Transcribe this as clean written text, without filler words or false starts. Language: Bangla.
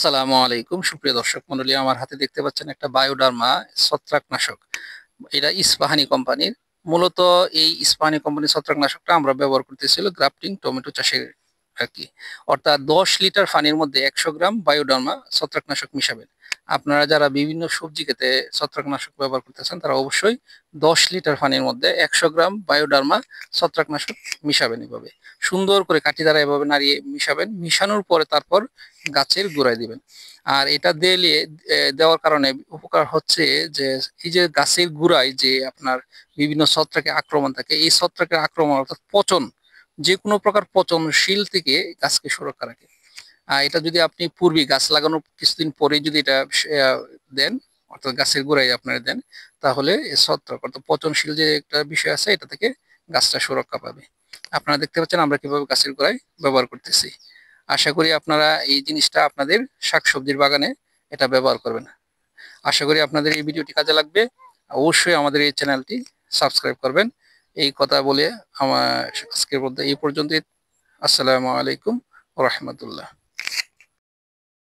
আসসালামু আলাইকুম সুপ্রিয় দর্শক মণ্ডলী, আমার হাতে দেখতে পাচ্ছেন একটা বায়োডার্মা ছত্রাকনাশক। এটা ইস্পাহানি কোম্পানির। মূলত এই ইস্পাহানি কোম্পানির ছত্রাকনাশকটা আমরা ব্যবহার করতেছিল গ্রাফটিং টমেটো চাষের আর কি। অর্থাৎ 10 লিটার পানির মধ্যে 100 গ্রাম বায়োডার্মা ছত্রাকনাশক মিশাবেন। আপনারা যারা বিভিন্ন সবজি খেতে ছত্রাকনাশক ব্যবহার করতেছেন তারা অবশ্যই 10 লিটার পানির মধ্যে 100 গ্রাম বায়োডার্মা ছত্রাকনাশক মিশাবেন। এভাবে সুন্দর করে কাঠি দ্বারা এভাবে নাড়িয়ে মিশাবেন। মিশানোর পরে তারপর গাছের গোড়ায় দিবেন। আর এটা দিলে দেওয়ার কারণে উপকার হচ্ছে যে এই যে গাছের গোড়ায় যে আপনার বিভিন্ন ছত্রাকের আক্রমণ থাকে, এই ছত্রাকের আক্রমণ অর্থাৎ পচন, যে কোনো প্রকার পচনশীল থেকে গাছকে সুরক্ষা রাখে। আর এটা যদি আপনি পূর্বে গাছ লাগানোর কিছুদিন পরে যদি এটা দেন, অর্থাৎ গাছের গোড়ায় আপনারা দেন, তাহলে এই ছত্রাক অর্থাৎ পচনশীল যে একটা বিষয় আছে এটা থেকে গাছটা সুরক্ষা পাবে। আপনারা দেখতে পাচ্ছেন আমরা কিভাবে গাছের গোড়ায় ব্যবহার করতেছি। আশা করি আপনারা এই জিনিসটা আপনাদের শাকসবজির বাগানে এটা ব্যবহার করবেন। আশা করি আপনাদের এই ভিডিওটি কাজে লাগবে। অবশ্যই আমাদের এই চ্যানেলটি সাবস্ক্রাইব করবেন। এই কথা বলে আমার আজকের মধ্যে এই পর্যন্তই। আসসালামু আলাইকুম ওয়া রাহমাতুল্লাহ।